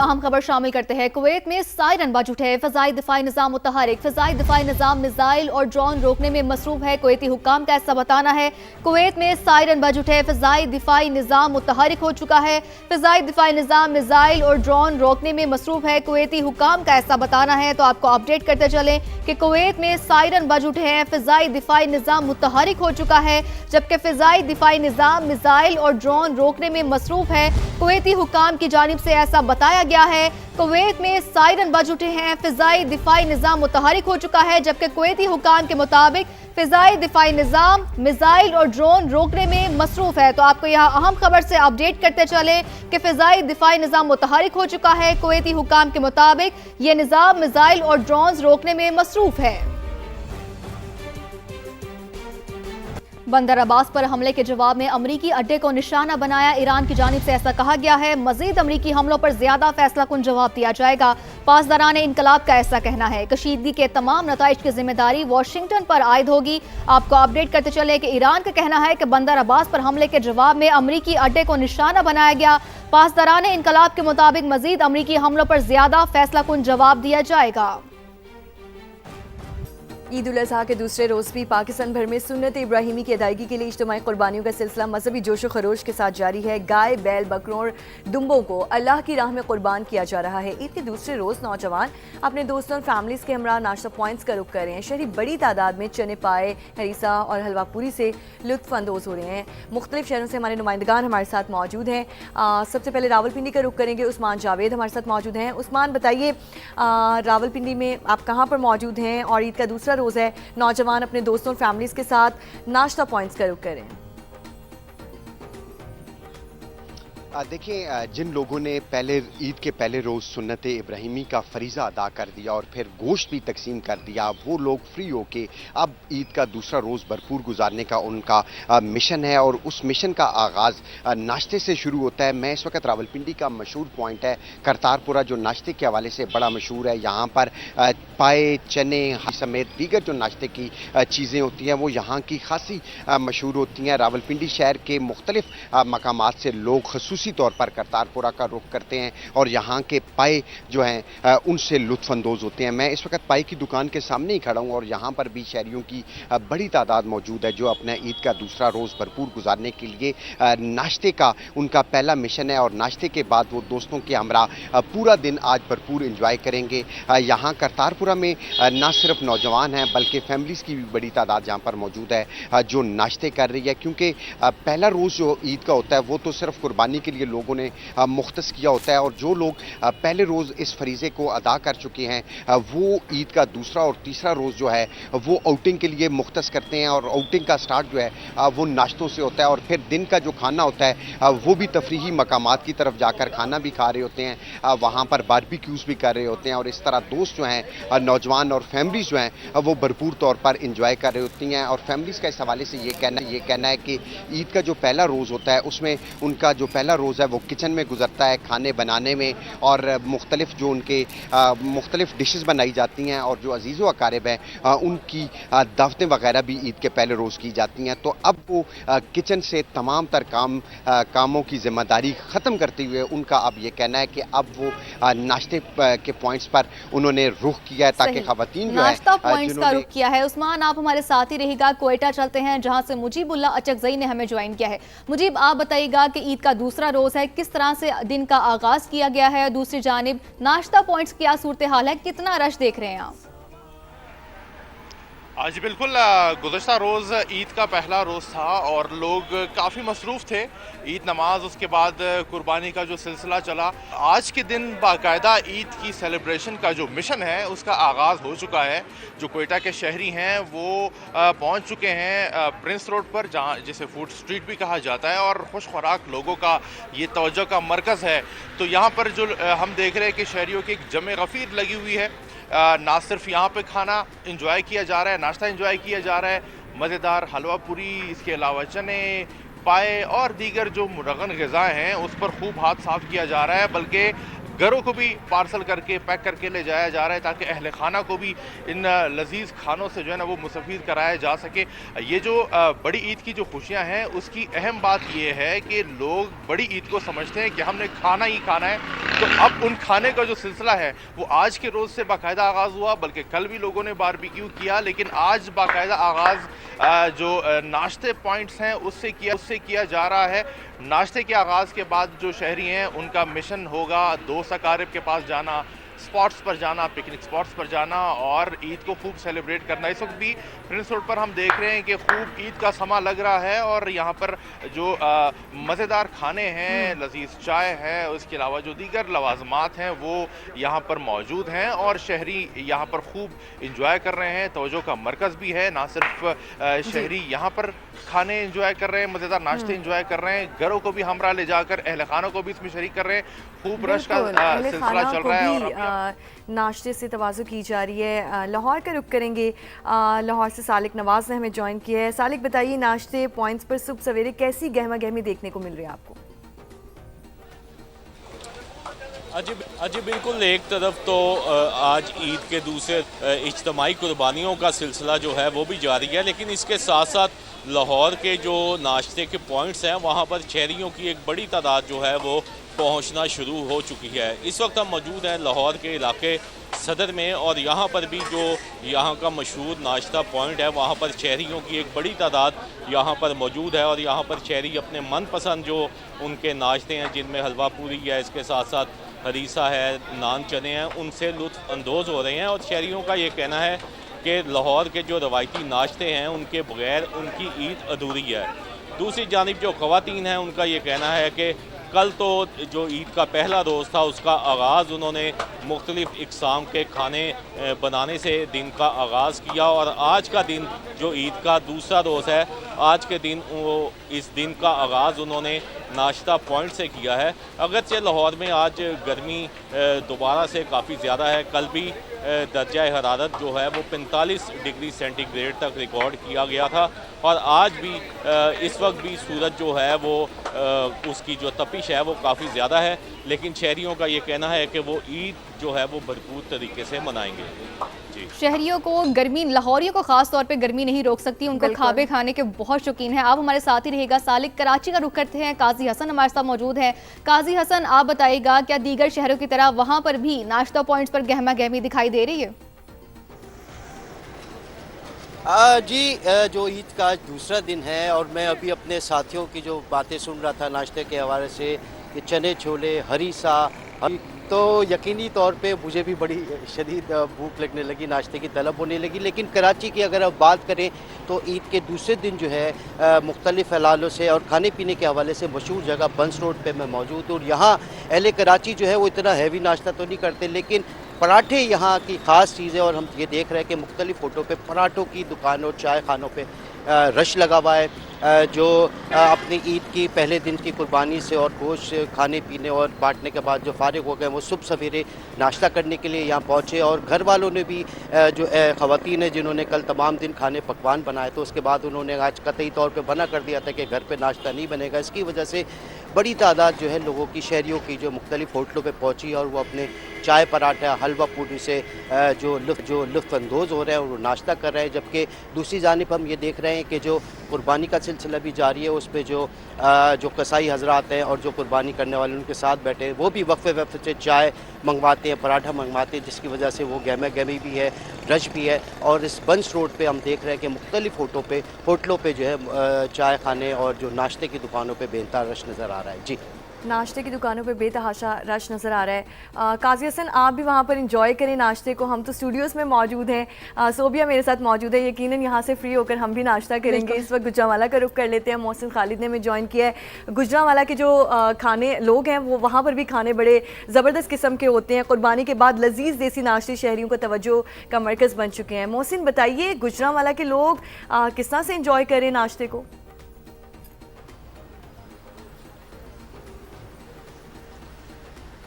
अहम खबर शामिल करते हैं। कुवैत में सायरन बज उठे। फ़ज़ाई दिफाई निज़ाम मुतहरिक। फ़ज़ाई दिफाई निज़ाम मिसाइल और ड्रोन रोकने में मसरूफ है। कुवैती हुक्काम का ऐसा बताना है। कुवैत में सायरन बज उठे। फ़ज़ाई दिफाई निज़ाम मुतहरिक हो चुका है। फ़ज़ाई दिफाई निज़ाम मिसाइल और ड्रोन रोकने में मसरूफ है। कुवैती हुक्काम का ऐसा बताना है। तो आपको अपडेट करते चलें कि कुवैत में सायरन बज उठे हैं। फ़ज़ाई दिफाई निज़ाम मुतहरिक हो चुका है, जबकि फ़ज़ाई दिफाई निज़ाम मिसाइल और ड्रोन रोकने में मसरूफ है। कुवैती हुक्काम की जानिब से ऐसा बताया गया है। कुवैत में सायरन बज उठे हैं। फ़िज़ाई दिफाई निज़ाम मुतहरिक हो चुका है, जबकि कुवैती हुक्काम के मुताबिक फ़िज़ाई दिफाई निज़ाम मिसाइल और ड्रोन रोकने में मसरूफ है। तो आपको यहाँ अहम खबर से अपडेट करते चलें कि फ़िज़ाई दिफाई निज़ाम मुतहरिक हो चुका है। कुवैती हुक्काम के मुताबिक ये निज़ाम मिसाइल और ड्रोन रोकने में मसरूफ है। बंदर अब्बास पर हमले के जवाब में अमरीकी अड्डे को निशाना बनाया। ईरान की जानिब से ऐसा कहा गया है। मजीद अमरीकी हमलों पर ज्यादा फैसला कुन जवाब दिया जाएगा। पासदारान इनकलाब का ऐसा कहना है। कशीदगी के तमाम नताइज की जिम्मेदारी वाशिंगटन पर आयद होगी। आपको अपडेट करते चले कि ईरान का कहना है कि बंदर अब्बास पर हमले के जवाब में अमरीकी अड्डे को निशाना बनाया गया। पासदारान इनकलाब के मुताबिक मजीद अमरीकी हमलों पर ज्यादा फैसला कुन जवाब दिया जाएगा। ईद उल अज़हा के दूसरे रोज़ भी पाकिस्तान भर में सुन्नत इब्राहिमी की अदायगी के लिए इज्तिमाई कुर्बानियों का सिलसिला मजहबी जोश व खरोश के साथ जारी है। गाय, बैल, बकरों और दुम्बों को अल्लाह की राह में कुर्बान किया जा रहा है। ईद के दूसरे रोज़ नौजवान अपने दोस्तों और फैमिलीज़ के हमरा नाश्ता पॉइंट्स का रुख कर रहे हैं। शहरी बड़ी तादाद में चने पाए, हरीसा और हलवा पूरी से लुत्फ़ अंदोज़ हो रहे हैं। मुख्तलिफ शहरों से हमारे नुमाइंदगान हमारे साथ मौजूद हैं। सबसे पहले रावलपिंडी का रुख करेंगे। उस्मान जावेद हमारे साथ मौजूद हैं। उस्मान, बताइए, रावलपिंडी में आप कहाँ पर मौजूद हैं और ईद का दूसरा रोज़ है, नौजवान अपने दोस्तों और फैमिलीज के साथ नाश्ता पॉइंट्स का रुख करें। देखिए, जिन लोगों ने पहले ईद के पहले रोज़ सुन्नत इब्राहिमी का फरीज़ा अदा कर दिया और फिर गोश्त भी तकसीम कर दिया, वो लोग फ्री होके अब ईद का दूसरा रोज़ भरपूर गुजारने का उनका मिशन है और उस मिशन का आगाज़ नाश्ते से शुरू होता है। मैं इस वक्त रावलपिंडी का मशहूर पॉइंट है करतारपुरा, जो नाश्ते के हवाले से बड़ा मशहूर है। यहाँ पर पाए, चने समेत दीगर जो नाश्ते की चीज़ें होती हैं वो यहाँ की खासी मशहूर होती हैं। रावलपिंडी शहर के मुख्तलिफ मकामात से लोग खसूसी तौर पर करतारपुरा का रुख करते हैं और यहाँ के पाए जो हैं उनसे लुत्फ़अंदोज़ होते हैं। मैं इस वक्त पाए की दुकान के सामने ही खड़ा हूँ और यहाँ पर भी शहरियों की बड़ी तादाद मौजूद है जो अपना ईद का दूसरा रोज़ भरपूर गुजारने के लिए नाश्ते का उनका पहला मिशन है और नाश्ते के बाद वो दोस्तों के हमरा पूरा दिन आज भरपूर इंजॉय करेंगे। यहाँ करतारपुरा में ना सिर्फ नौजवान हैं बल्कि फैमिलीज़ की भी बड़ी तादाद यहाँ पर मौजूद है जो नाश्ते कर रही है, क्योंकि पहला रोज़ जो ईद का होता है वो तो सिर्फ कुर्बानी के लिए लोगों ने मुख्तस किया होता है और जो लोग पहले रोज़ इस फरीज़े को अदा कर चुके हैं वो ईद का दूसरा और तीसरा रोज़ जो है वो आउटिंग के लिए मुख्तस करते हैं और आउटिंग का स्टार्ट जो है वो नाश्तों से होता है और फिर दिन का जो खाना होता है वो भी तफरीही मकामात की तरफ जाकर खाना भी खा रहे होते हैं, वहाँ पर बारबेक्यूज़ भी कर रहे होते हैं और इस तरह दोस्त जो हैं, नौजवान और फैमिलीज़ जो हैं वो भरपूर तौर पर इंजॉय कर रही होती हैं। और फैमिलीज़ का इस हवाले से ये कहना है कि ईद का जो पहला रोज़ होता है उसमें उनका जो पहला रोज़ है वो किचन में गुजरता है, खाने बनाने में और मुख्तलिफ जो उनके मुख्तलिफ डिशेस बनाई जाती हैं और जो अजीज़ व अकारिब हैं उनकी दावतें वगैरह भी ईद के पहले रोज़ की जाती हैं। तो अब वो किचन से तमाम तर कामों की जिम्मेदारी ख़त्म करते हुए उनका अब ये कहना है कि अब वो नाश्ते के पॉइंट्स पर उन्होंने रुख किया है ताकि ख़वातीन जो नाश्ता पॉइंट्स का रुख किया है। उस्मान, आप हमारे साथ ही रहेगा। कोयटा चलते हैं जहां से मुजीबुल्लाह अचकज़ई ने हमें ज्वाइन किया है। मुजीब, आप बताइएगा कि ईद का दूसरा रोज़ है, किस तरह से दिन का आगाज़ किया गया है, दूसरी जानिब नाश्ता पॉइंट्स क्या सूरत हाल है, कितना रश देख रहे हैं आप? आज बिल्कुल गुज़श्ता रोज़ ईद का पहला रोज़ था और लोग काफ़ी मसरूफ़ थे। ईद नमाज, उसके बाद कुर्बानी का जो सिलसिला चला। आज के दिन बाकायदा ईद की सेलिब्रेशन का जो मिशन है उसका आगाज़ हो चुका है। जो कोयटा के शहरी हैं वो पहुंच चुके हैं प्रिंस रोड पर, जहां जिसे फूड स्ट्रीट भी कहा जाता है और खुश खुराक लोगों का ये तवज्जो का मरकज़ है। तो यहाँ पर जो हम देख रहे हैं कि शहरियों की एक जमे गफ़ीर लगी हुई है। ना सिर्फ यहाँ पे खाना इंजॉय किया जा रहा है, नाश्ता इंजॉय किया जा रहा है, मज़ेदार हलवा पूरी, इसके अलावा चने पाए और दीगर जो मुरगन ग़िज़ाएँ हैं उस पर खूब हाथ साफ़ किया जा रहा है। बल्कि घरों को भी पार्सल करके पैक करके ले जाया जा रहा है ताकि अहल खाना को भी इन लजीज खानों से जो है ना वो मुस्तफ़ीद कराया जा सके। ये जो बड़ी ईद की जो खुशियाँ हैं उसकी अहम बात ये है कि लोग बड़ी ईद को समझते हैं कि हमने खाना ही खाना है, तो अब उन खाने का जो सिलसिला है वो आज के रोज़ से बाकायदा आगाज़ हुआ, बल्कि कल भी लोगों ने बारबेक्यू किया, लेकिन आज बाकायदा आगाज़ जो नाश्ते पॉइंट्स हैं उससे किया जा रहा है। नाश्ते के आगाज़ के बाद जो शहरी हैं उनका मिशन होगा दोस्त अकारिब के पास जाना, स्पॉट्स पर जाना, पिकनिक स्पॉट्स पर जाना और ईद को खूब सेलिब्रेट करना। इस वक्त भी प्रिंस रोड पर हम देख रहे हैं कि खूब ईद का समा लग रहा है और यहाँ पर जो मज़ेदार खाने हैं, लजीज चाय है, उसके अलावा जो दीगर लवाजमात हैं वो यहाँ पर मौजूद हैं और शहरी यहाँ पर खूब इंजॉय कर रहे हैं। तवज्जो का मरकज़ भी है, ना सिर्फ शहरी यहाँ पर खाने इंजॉय कर रहे हैं, मज़ेदार नाश्ते इंजॉय कर रहे हैं, घरों को भी हमरा ले जाकर अहल खानों को भी इसमें शरीक कर रहे हैं। खूब रश का सिलसिला चल रहा है और नाश्ते से तवाज़ु की जा रही है। लाहौर का रुख करेंगे। लाहौर से सालिक नवाज़ ने हमें ज्वाइन किया है। सालिक बताइए, नाश्ते पॉइंट्स पर सुबह सवेरे कैसी गहमा गहमी देखने को मिल रही है आपको? अजी बिल्कुल, एक तरफ तो आज ईद के दूसरे इज्तमाई कुर्बानियों का सिलसिला जो है वो भी जारी है, लेकिन इसके साथ साथ लाहौर के जो नाश्ते के पॉइंट्स हैं वहाँ पर शहरियों की एक बड़ी तादाद जो है वो पहुँचना शुरू हो चुकी है। इस वक्त हम मौजूद हैं लाहौर के इलाके सदर में और यहाँ पर भी जो यहाँ का मशहूर नाश्ता पॉइंट है वहाँ पर शहरियों की एक बड़ी तादाद यहाँ पर मौजूद है और यहाँ पर शहरी अपने मनपसंद जो उनके नाश्ते हैं, जिनमें हलवा पूरी है, इसके साथ साथ हरीसा है, नान चने हैं, उनसे लुत्फ़ अंदोज़ हो रहे हैं। और शहरियों का ये कहना है कि लाहौर के जो रवायती नाश्ते हैं उनके बगैर उनकी ईद अधूरी है। दूसरी जानिब जो ख़वातीन हैं उनका ये कहना है कि कल तो जो ईद का पहला रोज़ था उसका आगाज़ उन्होंने मुख्तलिफ़ इक़साम के खाने बनाने से दिन का आगाज़ किया और आज का दिन जो ईद का दूसरा रोज़ है, आज के दिन वो इस दिन का आगाज़ उन्होंने नाश्ता पॉइंट से किया है। अगरचे लाहौर में आज गर्मी दोबारा से काफ़ी ज़्यादा है। कल भी दर्जा हरारत जो है वो 45 डिग्री सेंटीग्रेड तक रिकॉर्ड किया गया था और आज भी इस वक्त भी सूरज जो है वो उसकी जो तपिश है वो काफ़ी ज़्यादा है, लेकिन शहरियों का ये कहना है कि वो ईद जो है वो भरपूर तरीके से मनाएंगे। जी, शहरियों को गर्मी, लाहौरियों को खास तौर पे गर्मी नहीं रोक सकती, उनको खाबे खाने के बहुत शौकीन है। आप हमारे साथ ही रहेगा। सालिक, कराची का रुख करते हैं, काजी हसन हमारे साथ मौजूद है। काजी हसन, आप बताइएगा, क्या दीगर शहरों की तरह वहाँ पर भी नाश्ता पॉइंट्स पर गहमा गहमी दिखाई दे रही है? जी, जो ईद का आज दूसरा दिन है और मैं अभी अपने साथियों की जो बातें सुन रहा था नाश्ते के हवाले से, कि चने छोले, हरीसा, तो यकीनी तौर पे मुझे भी बड़ी शदीद भूख लगने लगी, नाश्ते की तलब होने लगी। लेकिन कराची की अगर अब बात करें तो ईद के दूसरे दिन जो है मुख्तलिफ़ हलालों से और खाने पीने के हवाले से मशहूर जगह बंस रोड पे मैं मौजूद हूँ और यहाँ अहले कराची जो है वो इतना हैवी नाश्ता तो नहीं करते, लेकिन पराठे यहाँ की ख़ास चीज़ है और हम ये देख रहे हैं कि मुख्तलिफ़ फ़ोटो पे पराठों की दुकानों, चाय खानों पे रश लगा हुआ है। जो अपनी ईद की पहले दिन की कुर्बानी से और गोश्त खाने पीने और बांटने के बाद जो फारिग हो गए वो सुबह सवेरे नाश्ता करने के लिए यहाँ पहुँचे और घर वालों ने भी जो ख़वातीन है जिन्होंने कल तमाम दिन खाने पकवान बनाए, तो उसके बाद उन्होंने आज कतई तौर पे मना कर दिया था कि घर पे नाश्ता नहीं बनेगा। इसकी वजह से बड़ी तादाद जो है लोगों की, शहरियों की जो मुख्तलिफ़ होटलों पे पहुँची और वो अपने चाय, पराठा, हलवा पूरी से जो लुत्फ़ अंदोज़ हो रहे हैं और वो नाश्ता कर रहे हैं। जबकि दूसरी जानिब हम ये देख रहे हैं कि जो कुर्बानी का सिलसिला भी जारी है, उस पर जो कसाई हजरात हैं और जो कुर्बानी करने वाले उनके साथ बैठे हैं वो भी वक्फे से चाय मंगवाते हैं, पराठा मंगवाते हैं, जिसकी वजह से वो गहमा गहमी भी है, रश भी है। और इस बंस रोड पे हम देख रहे हैं कि मुख्तलिफ़ होटलों पे जो है चाय खाने और जो नाश्ते की दुकानों पे बेनता रश नज़र आ रहा है। जी, नाश्ते की दुकानों पे बेतहाशा रश नज़र आ रहा है। काजी हसन, आप भी वहाँ पर इंजॉय करें नाश्ते को। हम तो स्टूडियोज़ में मौजूद हैं, सोबिया मेरे साथ मौजूद है, यकीनन यहाँ से फ्री होकर हम भी नाश्ता करेंगे। इस वक्त गुजरांवाला का रुख कर लेते हैं। मोहसिन खालिद ने हमें ज्वाइन किया है। गुजरांवाला के जो खाने लोग हैं वो वहाँ पर भी खाने बड़े ज़बरदस्त किस्म के होते हैं। कुर्बानी के बाद लजीज देसी नाश्ते शहरियों का तवज्जो का मरकज़ बन चुके हैं। मोहसिन बताइए, गुजरांवाला के लोग किस तरह से इंजॉय करें नाश्ते को?